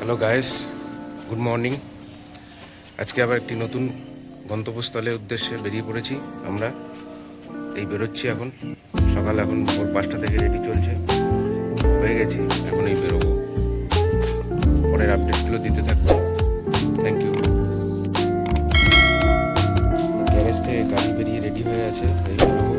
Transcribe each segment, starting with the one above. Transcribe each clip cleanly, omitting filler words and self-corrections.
Hello guys, good morning. আজকে আবার একটি নতুন গন্তব্যস্থলের উদ্দেশ্যে বেরিয়ে পড়েছি আমরা। এই বেরোচ্ছি এখন সকাল, এখন ভোর 5টা থেকে রেডি চলছে, হয়ে গেছি, এখন এই বেরোবো। পরের আপডেটগুলো দিতে থাকছি। Thank you. গ্যারেজ থেকে গাড়ি বেরিয়ে রেডি হয়ে আছে, এই বেরোবো।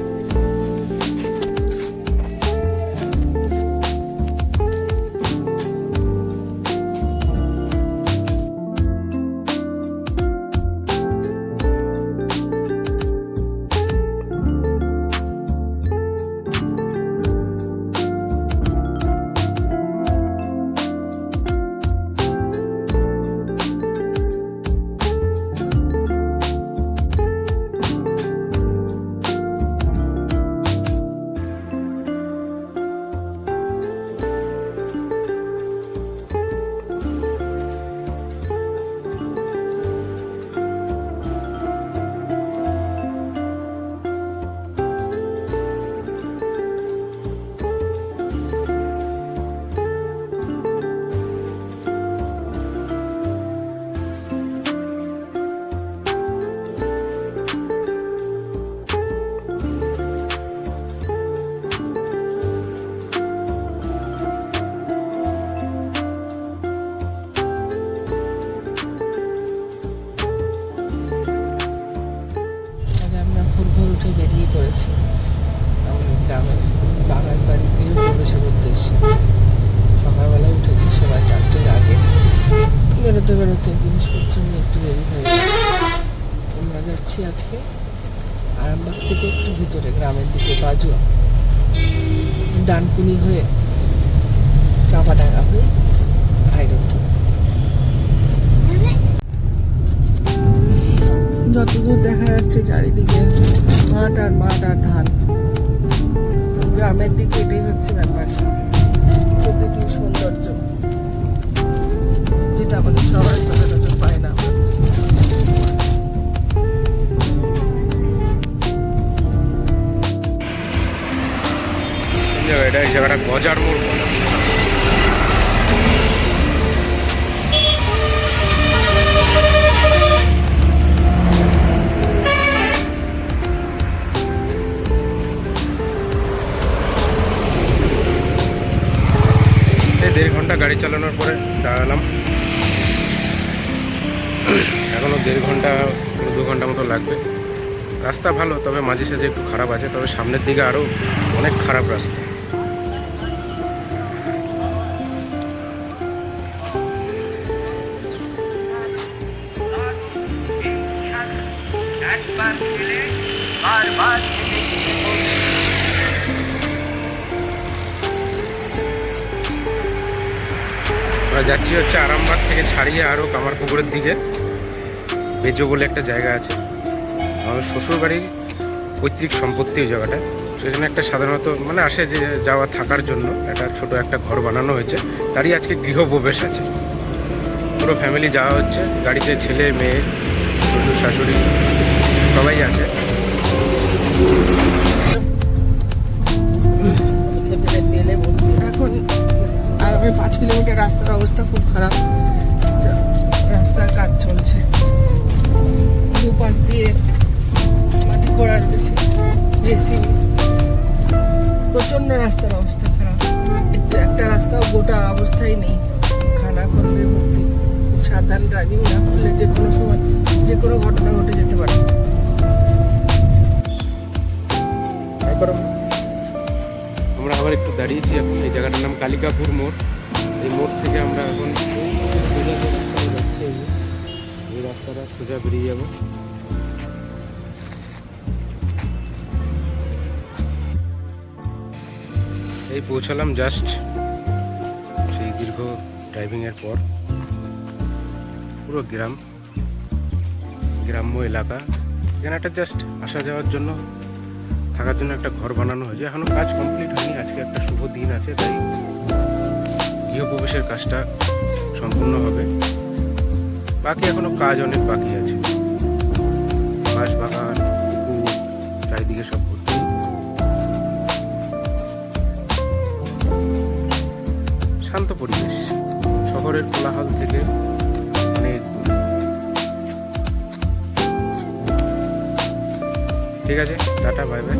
উঠে বেরিয়ে পড়েছি আমাদের গ্রামের বাগান বাড়ি গৃহ প্রবেশের উদ্দেশ্যে। সকালবেলা উঠেছি সবাই 4টের আগে, বেরোতে বেরোতে জিনিসপত্র নিয়ে একটু দেরি হয়ে গেছে। আমরা যাচ্ছি আজকে আরামবাগ থেকে একটু ভিতরে গ্রামের দিকে, বাজুয়া ডানকুনি হয়ে চাপাডাঙ্গা হয়ে হাইরোড ধরে। যতদূর দেখা যাচ্ছে চারিদিকে মাঠ আর ধান। গ্রামের দিকে এটাই হচ্ছে ব্যাপার, প্রকৃতির সৌন্দর্য, যেটা আমাদের সবার সচরাচর পায় না। এই জায়গাটা গজার মোড় বলা। এই 1.5 ঘন্টা গাড়ি চালানোর পরে দাঁড়ালাম। এখনও 1.5 ঘন্টা 2 ঘন্টা মতো লাগবে। রাস্তা ভালো, তবে মাঝে সাঝে একটু খারাপ আছে, তবে সামনের দিকে আরও অনেক খারাপ রাস্তা। আমরা যাচ্ছি হচ্ছে আরামবাগ থেকে ছাড়িয়ে আরও কামারপুকুরের দিকে। বেজো বলে একটা জায়গা আছে, আমাদের শ্বশুরবাড়ির পৈতৃক সম্পত্তি ওই জায়গাটা। সেখানে একটা সাধারণত আসে যে যাওয়া থাকার জন্য একটা ছোট একটা ঘর বানানো হয়েছে, তারই আজকে গৃহপ্রবেশ আছে। পুরো ফ্যামিলি যাওয়া হচ্ছে গাড়িতে, ছেলে মেয়ে শ্বশুর শাশুড়ি সবাই আছে। এখন আগামী 5 কিলোমিটার রাস্তার অবস্থা খুব খারাপ, রাস্তার কাজ চলছে, দুপাশ দিয়ে মাটি খোঁড়া রয়েছে, জেসিবি। প্রচন্ড রাস্তার অবস্থা খারাপ, একটা রাস্তাও গোটা অবস্থায় নেই, খানা খন্দে ভর্তি। খুব সাবধান ড্রাইভিং না করলে যে কোনো সময় যে কোনো ঘটনা ঘটে যেতে পারে। আমরা আবার একটু দাঁড়িয়েছি এখন, এই জায়গাটার নাম কালিকাপুর মোড়। এই মোড় থেকে আমরা এখন সোজা যে রাস্তাটা যাচ্ছে, এই রাস্তাটা সোজা বেরিয়ে যাব। এই পৌঁছালাম জাস্ট সেই দীর্ঘ ড্রাইভিংয়ের পর। পুরো গ্রাম্য এলাকা, এখানে একটা জাস্ট আসা যাওয়ার জন্য, থাকার জন্য একটা ঘর বানানো হয়েছে। এখনো কাজ কমপ্লিট হয়নি, আজকে একটা শুভ দিন আছে, তাই গৃহপ্রবেশের কাজটা সম্পূর্ণ হবে। বাকি এখনো কাজ অনেক বাকি আছে। বাঁশ বাগান, পুকুর, চারিদিকে সব ভর্তি। শান্ত পরিবেশ, শহরের কোলাহল থেকে অনেক দূরে। ঠিক আছে, টাটা, বাই বাই।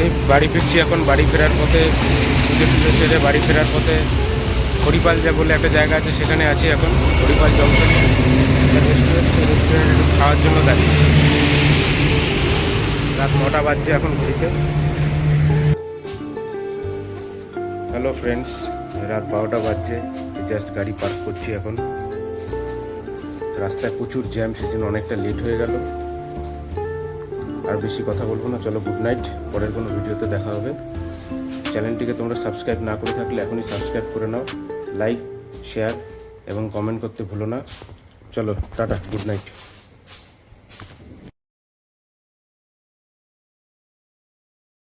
এই বাড়ি ফিরছি এখন। বাড়ি ফেরার পথে পুজো টুজো সেরে বাড়ি ফেরার পথে হরিপাল যা বলে একটা জায়গা আছে, সেখানে আছি এখন। হরিপাল জংশনে রেস্টুরেন্ট একটু খাওয়ার জন্য দাঁড়িয়ে। রাত 9টা বাজছে এখন ঘুরিতে। হ্যালো ফ্রেন্ডস, রাত 12টা বাজছে। জাস্ট গাড়ি পার্ক করছি এখন। রাস্তায় প্রচুর জ্যাম, সেজন্য অনেকটা লেট হয়ে গেল। আর বেশি কথা বলবো না, চলো গুড নাইট। পরের কোনো ভিডিওতে দেখা হবে। চ্যানেলটিকে তোমরা সাবস্ক্রাইব না করে থাকলে এখনই সাবস্ক্রাইব করে নাও। লাইক, শেয়ার এবং কমেন্ট করতে ভুলো না। চলো টাটা, গুড নাইট।